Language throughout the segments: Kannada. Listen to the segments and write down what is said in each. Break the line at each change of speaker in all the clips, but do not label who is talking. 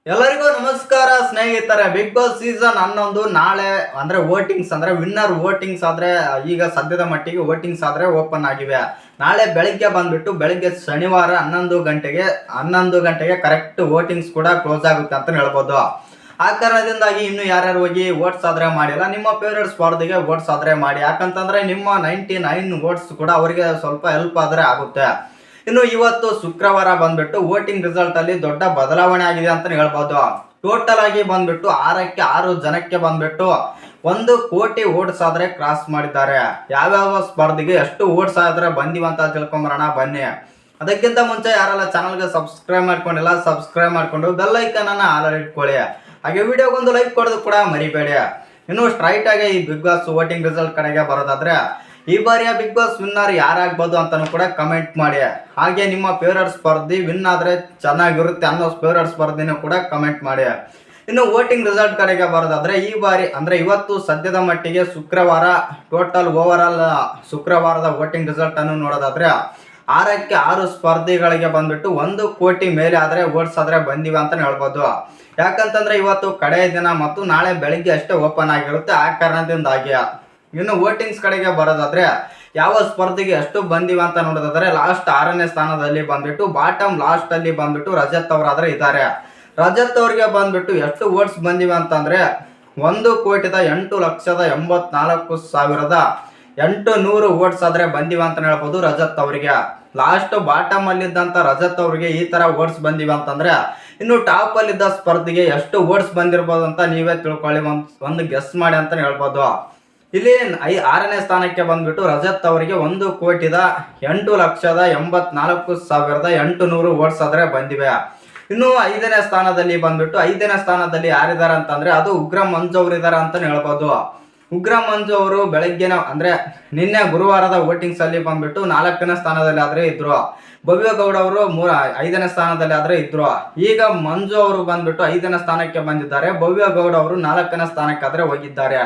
ಎಲ್ಲರಿಗೂ ನಮಸ್ಕಾರ ಸ್ನೇಹಿತರೆ. ಬಿಗ್ ಬಾಸ್ ಸೀಸನ್ 11 ನಾಳೆ ಅಂದ್ರೆ ವೋಟಿಂಗ್ಸ್ ಅಂದ್ರೆ ವಿನ್ನರ್ ವೋಟಿಂಗ್ಸ್ ಆದ್ರೆ ಈಗ ಸದ್ಯದ ಮಟ್ಟಿಗೆ ವೋಟಿಂಗ್ಸ್ ಆದ್ರೆ ಓಪನ್ ಆಗಿವೆ. ನಾಳೆ ಬೆಳಿಗ್ಗೆ ಶನಿವಾರ 11 ಗಂಟೆಗೆ ಕರೆಕ್ಟ್ ವೋಟಿಂಗ್ಸ್ ಕೂಡ ಕ್ಲೋಸ್ ಆಗುತ್ತೆ ಅಂತ ಹೇಳ್ಬೋದು. ಆ ಕಾರಣದಿಂದಾಗಿ ಇನ್ನು ಯಾರ್ಯಾರು ಹೋಗಿ ವೋಟ್ಸ್ ಆದ್ರೆ ಮಾಡಿಲ್ಲ, ನಿಮ್ಮ ಫೇವರೇಟ್ ಸ್ಪರ್ಧಿಗೆ ವೋಟ್ಸ್ ಆದ್ರೆ ಮಾಡಿ. ಯಾಕಂತಂದ್ರೆ ನಿಮ್ಮ 99 ವೋಟ್ಸ್ ಕೂಡ ಅವರಿಗೆ ಸ್ವಲ್ಪ ಹೆಲ್ಪ್ ಆದ್ರೆ ಆಗುತ್ತೆ. ಇನ್ನು ಇವತ್ತು ಶುಕ್ರವಾರ ಬಂದ್ಬಿಟ್ಟು ವೋಟಿಂಗ್ ರಿಸಲ್ಟ್ ಅಲ್ಲಿ ದೊಡ್ಡ ಬದಲಾವಣೆ ಆಗಿದೆ ಅಂತ ಹೇಳ್ಬೋದು. ಟೋಟಲ್ ಆಗಿ ಬಂದ್ಬಿಟ್ಟು 6 ಜನಕ್ಕೆ ಬಂದ್ಬಿಟ್ಟು 1 ಕೋಟಿ ವೋಟ್ಸ್ ಆದ್ರೆ ಕ್ರಾಸ್ ಮಾಡಿದ್ದಾರೆ. ಯಾವ್ಯಾವ ಸ್ಪರ್ಧೆಗೆ ಎಷ್ಟು ವೋಟ್ಸ್ ಆದ್ರೆ ಬಂದಿವಂತ ತಿಳ್ಕೊಂಬರೋಣ ಬನ್ನಿ. ಅದಕ್ಕಿಂತ ಮುಂಚೆ ಯಾರೆಲ್ಲ ಚಾನಲ್ಗೆ ಸಬ್ಸ್ಕ್ರೈಬ್ ಮಾಡ್ಕೊಂಡಿಲ್ಲ ಸಬ್ಸ್ಕ್ರೈಬ್ ಮಾಡ್ಕೊಂಡು ಬೆಲ್ ಐಕನ್ ಅನ್ನ ಆಲ್ ಇಟ್ಕೊಳ್ಳಿ. ಹಾಗೆ ವಿಡಿಯೋಗೊಂದು ಲೈಕ್ ಕೊಡೋದು ಕೂಡ ಮರಿಬೇಡಿ. ಇನ್ನು ಸ್ಟ್ರೈಟ್ ಆಗಿ ಈ ಬಿಗ್ ಬಾಸ್ ವೋಟಿಂಗ್ ರಿಸಲ್ಟ್ ಕಡೆಗೆ ಬರೋದಾದ್ರೆ ಈ ಬಾರಿಯ ಬಿಗ್ ಬಾಸ್ ವಿನ್ನರ್ ಯಾರಾಗ್ಬೋದು ಅಂತಾನು ಕೂಡ ಕಮೆಂಟ್ ಮಾಡಿ. ಹಾಗೆ ನಿಮ್ಮ ಫೇವರೇಟ್ ಸ್ಪರ್ಧಿ ವಿನ್ ಆದ್ರೆ ಚೆನ್ನಾಗಿರುತ್ತೆ ಅನ್ನೋ ಫೇವರೇಟ್ ಸ್ಪರ್ಧಿನೂ ಕೂಡ ಕಮೆಂಟ್ ಮಾಡಿ. ಇನ್ನು ವೋಟಿಂಗ್ ರಿಸಲ್ಟ್ ಕಡೆಗೆ ಬರೋದಾದ್ರೆ ಈ ಬಾರಿ ಅಂದ್ರೆ ಇವತ್ತು ಸದ್ಯದ ಮಟ್ಟಿಗೆ ಶುಕ್ರವಾರ ಟೋಟಲ್ ಓವರ್ ಆಲ್ ಶುಕ್ರವಾರದ ವೋಟಿಂಗ್ ರಿಸಲ್ಟ್ ಅನ್ನು ನೋಡೋದಾದ್ರೆ 6 ಸ್ಪರ್ಧಿಗಳಿಗೆ ಬಂದ್ಬಿಟ್ಟು 1 ಕೋಟಿ ಮೇಲೆ ಆದ್ರೆ ವೋಟ್ಸ್ ಆದ್ರೆ ಬಂದಿವೆ ಅಂತ ಹೇಳ್ಬೋದು. ಯಾಕಂತಂದ್ರೆ ಇವತ್ತು ಕಡೆಯ ದಿನ ಮತ್ತು ನಾಳೆ ಬೆಳಿಗ್ಗೆ ಅಷ್ಟೇ ಓಪನ್ ಆಗಿರುತ್ತೆ. ಆ ಕಾರಣದಿಂದಾಗಿ ಇನ್ನು ವೋಟಿಂಗ್ಸ್ ಕಡೆಗೆ ಬರೋದಾದ್ರೆ ಯಾವ ಸ್ಪರ್ಧೆಗೆ ಎಷ್ಟು ಬಂದಿವೆ ಅಂತ ನೋಡೋದಾದ್ರೆ ಲಾಸ್ಟ್ 6ನೇ ಸ್ಥಾನದಲ್ಲಿ ಬಂದ್ಬಿಟ್ಟು ಬಾಟಮ್ ಲಾಸ್ಟ್ ಅಲ್ಲಿ ಬಂದ್ಬಿಟ್ಟು ರಜತ್ ಅವರಾದ್ರೆ ಇದ್ದಾರೆ. ರಜತ್ ಅವ್ರಿಗೆ ಬಂದ್ಬಿಟ್ಟು ಎಷ್ಟು ವೋಟ್ಸ್ ಬಂದಿವೆ ಅಂತಂದ್ರೆ 1,84,800 ವೋಟ್ಸ್ ಆದ್ರೆ ಬಂದಿವೆ ಅಂತ ಹೇಳ್ಬೋದು ರಜತ್ ಅವರಿಗೆ. ಲಾಸ್ಟ್ ಬಾಟಮ್ ಅಲ್ಲಿದ್ದಂತ ರಜತ್ ಅವರಿಗೆ ಈ ತರ ವೋಟ್ಸ್ ಬಂದಿವೆ ಅಂತಂದ್ರೆ ಇನ್ನು ಟಾಪ್ ಅಲ್ಲಿದ್ದ ಸ್ಪರ್ಧೆಗೆ ಎಷ್ಟು ವೋಟ್ಸ್ ಬಂದಿರ್ಬೋದು ಅಂತ ನೀವೇ ತಿಳ್ಕೊಳ್ಳಿ, ಒಂದು ಗೆಸ್ ಮಾಡಿ ಅಂತ ಹೇಳ್ಬೋದು. ಇಲ್ಲಿ 6ನೇ ಸ್ಥಾನಕ್ಕೆ ಬಂದ್ಬಿಟ್ಟು ರಜತ್ ಅವರಿಗೆ 1,84,800 ವೋಟ್ಸ್ ಆದ್ರೆ ಬಂದಿವೆ. ಇನ್ನು 5ನೇ ಸ್ಥಾನದಲ್ಲಿ ಬಂದ್ಬಿಟ್ಟು 5ನೇ ಸ್ಥಾನದಲ್ಲಿ ಯಾರಿದ್ದಾರೆ ಅಂತಂದ್ರೆ ಅದು ಉಗ್ರಂ ಮಂಜು ಅವರು ಇದಾರೆ ಅಂತ ಹೇಳ್ಬೋದು. ಉಗ್ರಂ ಮಂಜು ಅವರು ಬೆಳಗ್ಗೆನ ಅಂದ್ರೆ ನಿನ್ನೆ ಗುರುವಾರದ ವೋಟಿಂಗ್ಸ್ ಅಲ್ಲಿ ಬಂದ್ಬಿಟ್ಟು 4ನೇ ಸ್ಥಾನದಲ್ಲಿ ಆದ್ರೆ ಇದ್ರು. ಭವ್ಯಗೌಡ ಅವರು 5ನೇ ಸ್ಥಾನದಲ್ಲಿ ಆದ್ರೆ ಇದ್ರು. ಈಗ ಮಂಜು ಅವರು ಬಂದ್ಬಿಟ್ಟು 5ನೇ ಸ್ಥಾನಕ್ಕೆ ಬಂದಿದ್ದಾರೆ. ಭವ್ಯಗೌಡ ಅವರು 4ನೇ ಸ್ಥಾನಕ್ಕೆ ಆದ್ರೆ ಹೋಗಿದ್ದಾರೆ.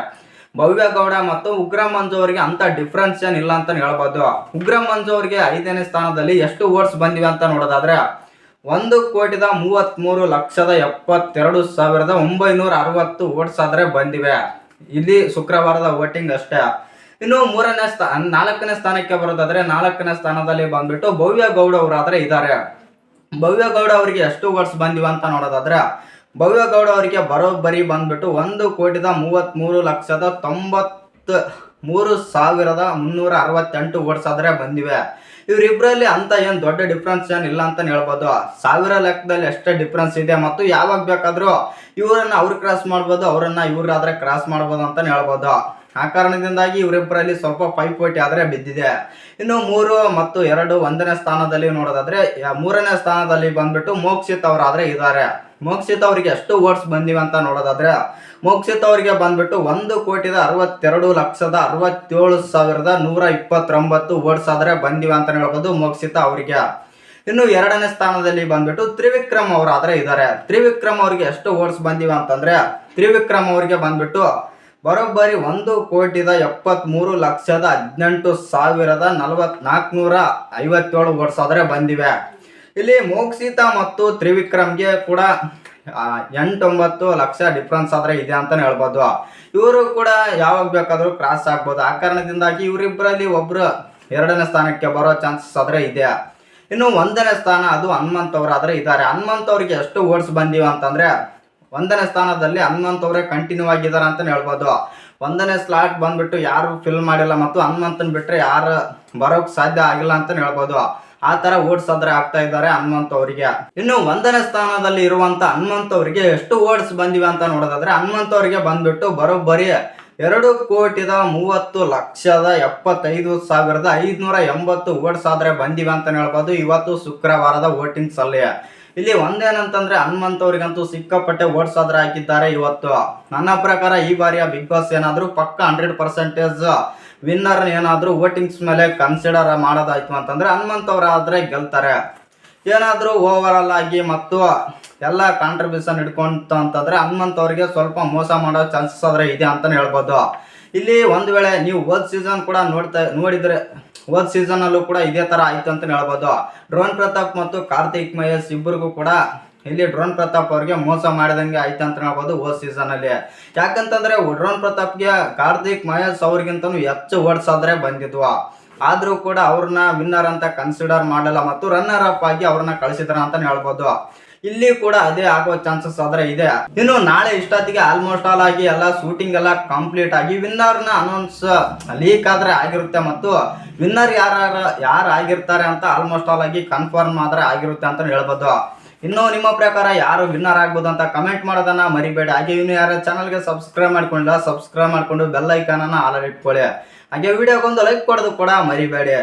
ಭವ್ಯಗೌಡ ಮತ್ತು ಉಗ್ರಂ ಮಂಜು ಅವರಿಗೆ ಅಂತ ಡಿಫ್ರೆನ್ಸ್ ಏನ್ ಇಲ್ಲ ಅಂತ ಹೇಳ್ಬೋದು. ಉಗ್ರಂ ಮಂಜು ಅವರಿಗೆ 5ನೇ ಸ್ಥಾನದಲ್ಲಿ ಎಷ್ಟು ವೋಟ್ಸ್ ಬಂದಿವೆ ಅಂತ ನೋಡೋದಾದ್ರೆ 1,33,72,960 ವೋಟ್ಸ್ ಆದ್ರೆ ಬಂದಿವೆ. ಇಲ್ಲಿ ಶುಕ್ರವಾರದ ವೋಟಿಂಗ್ ಅಷ್ಟೇ. ಇನ್ನು 4ನೇ ಸ್ಥಾನಕ್ಕೆ ಬರೋದಾದ್ರೆ 4ನೇ ಸ್ಥಾನದಲ್ಲಿ ಬಂದ್ಬಿಟ್ಟು ಭವ್ಯಗೌಡ ಅವರಾದ್ರೆ ಇದ್ದಾರೆ. ಭವ್ಯಗೌಡ ಅವರಿಗೆ ಎಷ್ಟು ವೋಟ್ಸ್ ಬಂದಿವೆ ಅಂತ ನೋಡೋದಾದ್ರೆ ಭವ್ಯಗೌಡ ಅವರಿಗೆ ಬರೋಬ್ಬರಿ ಬಂದ್ಬಿಟ್ಟು 1,93,93,368 ವೋಟ್ಸ್ ಆದ್ರೆ ಬಂದಿವೆ. ಇವರಿಬ್ಬರಲ್ಲಿ ಅಂತ ಏನ್ ದೊಡ್ಡ ಡಿಫ್ರೆನ್ಸ್ ಏನ್ ಇಲ್ಲ ಅಂತ ಹೇಳ್ಬೋದು. 1000 ಲೆಕ್ಕದಲ್ಲಿ ಎಷ್ಟೇ ಡಿಫ್ರೆನ್ಸ್ ಇದೆ ಮತ್ತು ಯಾವಾಗ ಬೇಕಾದ್ರೂ ಇವರನ್ನ ಅವ್ರು ಕ್ರಾಸ್ ಮಾಡ್ಬೋದು, ಅವರನ್ನ ಇವ್ರಾದ್ರೆ ಕ್ರಾಸ್ ಮಾಡ್ಬೋದು ಅಂತ ಹೇಳ್ಬೋದು. ಆ ಕಾರಣದಿಂದಾಗಿ ಇವರಿಬ್ಬರಲ್ಲಿ ಸ್ವಲ್ಪ ಪೈಪೋಟಿ ಆದ್ರೆ ಬಿದ್ದಿದೆ. ಇನ್ನು 3 ಮತ್ತು 2 1ನೇ ಸ್ಥಾನದಲ್ಲಿ ನೋಡೋದಾದ್ರೆ 3ನೇ ಸ್ಥಾನದಲ್ಲಿ ಬಂದ್ಬಿಟ್ಟು ಮೋಕ್ಷಿತ್ ಅವರಾದ್ರೆ ಇದ್ದಾರೆ. ಮೋಕ್ಷಿತ್ ಅವರಿಗೆ ಎಷ್ಟು ವೋಟ್ಸ್ ಬಂದಿವೆ ಅಂತ ನೋಡೋದಾದ್ರೆ ಮೋಕ್ಷಿತ್ ಅವರಿಗೆ ಬಂದ್ಬಿಟ್ಟು 1,62,67,129 ವೋಟ್ಸ್ ಆದ್ರೆ ಬಂದಿವೆ ಅಂತ ಹೇಳ್ಬೋದು ಮೋಕ್ಷಿತ ಅವರಿಗೆ. ಇನ್ನು 2ನೇ ಸ್ಥಾನದಲ್ಲಿ ಬಂದ್ಬಿಟ್ಟು ತ್ರಿವಿಕ್ರಮ್ ಅವರಾದ್ರೆ ಇದ್ದಾರೆ. ತ್ರಿವಿಕ್ರಮ್ ಅವರಿಗೆ ಎಷ್ಟು ವೋಟ್ಸ್ ಬಂದಿವೆ ಅಂತಂದ್ರೆ ತ್ರಿವಿಕ್ರಮ್ ಅವರಿಗೆ ಬಂದ್ಬಿಟ್ಟು ಬರೋಬ್ಬರಿ 1,73,18,457 ವೋಟ್ಸ್ ಆದ್ರೆ ಬಂದಿವೆ. ಇಲ್ಲಿ ಮೋಕ್ಷಿತ ಮತ್ತು ತ್ರಿವಿಕ್ರಮ್ಗೆ ಕೂಡ 8-9 ಲಕ್ಷ ಡಿಫ್ರೆನ್ಸ್ ಆದ್ರೆ ಇದೆ ಅಂತ ಹೇಳ್ಬೋದು. ಇವರು ಕೂಡ ಯಾವಾಗ ಬೇಕಾದ್ರೂ ಕ್ರಾಸ್ ಆಗ್ಬೋದು. ಆ ಕಾರಣದಿಂದಾಗಿ ಇವರಿಬ್ಬರಲ್ಲಿ ಒಬ್ರು 2ನೇ ಸ್ಥಾನಕ್ಕೆ ಬರೋ ಚಾನ್ಸಸ್ ಆದ್ರೆ ಇದೆ. ಇನ್ನು 1ನೇ ಸ್ಥಾನ ಅದು ಹನುಮಂತ್ ಅವರಾದ್ರೆ ಇದ್ದಾರೆ. ಹನುಮಂತ್ ಅವರಿಗೆ ಎಷ್ಟು ವೋಟ್ಸ್ ಬಂದಿವೆ ಅಂತಂದ್ರೆ 1ನೇ ಸ್ಥಾನದಲ್ಲಿ ಹನುಮಂತ್ ಅವರೇ ಕಂಟಿನ್ಯೂ ಆಗಿದ್ದಾರೆ ಅಂತ ಹೇಳ್ಬೋದು. 1ನೇ ಸ್ಲಾಟ್ ಬಂದ್ಬಿಟ್ಟು ಯಾರು ಫಿಲ್ ಮಾಡಿಲ್ಲ ಮತ್ತು ಹನುಮಂತನ್ ಬಿಟ್ರೆ ಯಾರು ಬರೋಕ್ ಸಾಧ್ಯ ಆಗಿಲ್ಲ ಅಂತ ಹೇಳ್ಬೋದು. ಆ ತರ ವೋಟ್ಸ್ ಆದ್ರೆ ಆಗ್ತಾ ಇದ್ದಾರೆ ಹನುಮಂತ್ ಅವರಿಗೆ. ಇನ್ನು 1ನೇ ಸ್ಥಾನದಲ್ಲಿ ಇರುವಂತ ಹನುಮಂತ್ ಅವರಿಗೆ ಎಷ್ಟು ವೋಟ್ಸ್ ಬಂದಿವೆ ಅಂತ ನೋಡೋದಾದ್ರೆ ಹನುಮಂತ್ ಅವರಿಗೆ ಬಂದ್ಬಿಟ್ಟು ಬರೋಬ್ಬರಿ 2,30,75,580 ವೋಟ್ಸ್ ಆದ್ರೆ ಬಂದಿವೆ ಅಂತ ಹೇಳ್ಬೋದು ಇವತ್ತು ಶುಕ್ರವಾರದ ವೋಟಿಂಗ್ಸ್ ಅಲ್ಲಿ. ಇಲ್ಲಿ ಒಂದೇನಂತಂದ್ರೆ ಹನುಮಂತ್ ಅವರಿಗಂತೂ ಸಿಕ್ಕಾಪಟ್ಟೆ ವೋಟ್ಸ್ ಆದ್ರೆ ಹಾಕಿದ್ದಾರೆ ಇವತ್ತು. ನನ್ನ ಪ್ರಕಾರ ಈ ಬಾರಿಯ ಬಿಗ್ ಬಾಸ್ ಏನಾದ್ರು ಪಕ್ಕ 100% ವಿನ್ನರ್ ಏನಾದ್ರು ವೋಟಿಂಗ್ಸ್ ಮೇಲೆ ಕನ್ಸಿಡರ್ ಮಾಡೋದಾಯ್ತು ಅಂತಂದ್ರೆ ಹನುಮಂತ್ ಅವರಾದ್ರೆ ಗೆಲ್ತಾರೆ. ಏನಾದ್ರು ಓವರ್ ಆಲ್ ಆಗಿ ಮತ್ತು ಎಲ್ಲ ಕಾಂಟ್ರಿಬ್ಯೂಷನ್ ಇಟ್ಕೊಂತ ಅಂತಂದ್ರೆ ಹನುಮಂತ್ ಅವರಿಗೆ ಸ್ವಲ್ಪ ಮೋಸ ಮಾಡೋ ಚಾನ್ಸಸ್ ಆದ್ರೆ ಇದೆ ಅಂತಾನೆ ಹೇಳ್ಬೋದು. ಇಲ್ಲಿ ಒಂದು ವೇಳೆ ನೀವು ಹೋದ್ ಸೀಸನ್ ಕೂಡ ನೋಡಿದ್ರೆ ಹೋದ್ ಸೀಸನ್ ಅಲ್ಲೂ ಕೂಡ ಇದೇ ತರ ಆಯ್ತು ಅಂತ ಹೇಳ್ಬೋದು. ಡ್ರೋನ್ ಪ್ರತಾಪ್ ಮತ್ತು ಕಾರ್ತಿಕ್ ಮಹೇಶ್ ಇಬ್ಬರಿಗೂ ಕೂಡ ಇಲ್ಲಿ ಡ್ರೋನ್ ಪ್ರತಾಪ್ ಅವ್ರಿಗೆ ಮೋಸ ಮಾಡಿದಂಗೆ ಆಯ್ತು ಅಂತ ಹೇಳ್ಬೋದು ಹೋದ್ ಸೀಸನ್ ಅಲ್ಲಿ. ಯಾಕಂತಂದ್ರೆ ಡ್ರೋನ್ ಪ್ರತಾಪ್ಗೆ ಕಾರ್ತಿಕ್ ಮಹೇಶ್ ಅವ್ರಿಗಿಂತನೂ ಹೆಚ್ಚು ಓಟ್ಸ್ ಆದ್ರೆ ಬಂದಿದ್ವು. ಆದ್ರೂ ಕೂಡ ಅವ್ರನ್ನ ವಿನ್ನರ್ ಅಂತ ಕನ್ಸಿಡರ್ ಮಾಡಲ್ಲ ಮತ್ತು ರನ್ನರ್ ಅಪ್ ಆಗಿ ಅವ್ರನ್ನ ಕಳಿಸಿದ್ರ ಅಂತ ಹೇಳ್ಬೋದು. ಇಲ್ಲಿ ಕೂಡ ಅದೇ ಆಗೋ ಚಾನ್ಸಸ್ ಆದ್ರೆ ಇದೆ. ಇನ್ನು ನಾಳೆ ಇಷ್ಟೊತ್ತಿಗೆ ಆಲ್ಮೋಸ್ಟ್ ಆಲ್ ಆಗಿ ಎಲ್ಲ ಶೂಟಿಂಗ್ ಎಲ್ಲ ಕಂಪ್ಲೀಟ್ ಆಗಿ ವಿನ್ನರ್ ನ ಅನೌನ್ಸ್ ಲೀಕ್ ಆದ್ರೆ ಆಗಿರುತ್ತೆ ಮತ್ತು ವಿನ್ನರ್ ಯಾರು ಆಗಿರ್ತಾರೆ ಅಂತ ಆಲ್ಮೋಸ್ಟ್ ಆಲ್ ಆಗಿ ಕನ್ಫರ್ಮ್ ಆದ್ರೆ ಆಗಿರುತ್ತೆ ಅಂತ ಹೇಳ್ಬೋದು. ಇನ್ನು ನಿಮ್ಮ ಪ್ರಕಾರ ಯಾರು ವಿನ್ನರ್ ಆಗ್ಬೋದು ಅಂತ ಕಮೆಂಟ್ ಮಾಡೋದನ್ನ ಮರಿಬೇಡಿ. ಹಾಗೆ ಇನ್ನು ಯಾರ ಚಾನಲ್ಗೆ ಸಬ್ಸ್ಕ್ರೈಬ್ ಮಾಡ್ಕೊಂಡಿಲ್ಲ ಸಬ್ಸ್ಕ್ರೈಬ್ ಮಾಡ್ಕೊಂಡು ಬೆಲ್ ಐಕಾನ್ ಅನ್ನ ಆಲ್ ಇಟ್ಕೊಳ್ಳಿ. ಹಾಗೆ ವಿಡಿಯೋಗೊಂದು ಲೈಕ್ ಕೊಡೋದು ಕೂಡ ಮರಿಬೇಡಿ.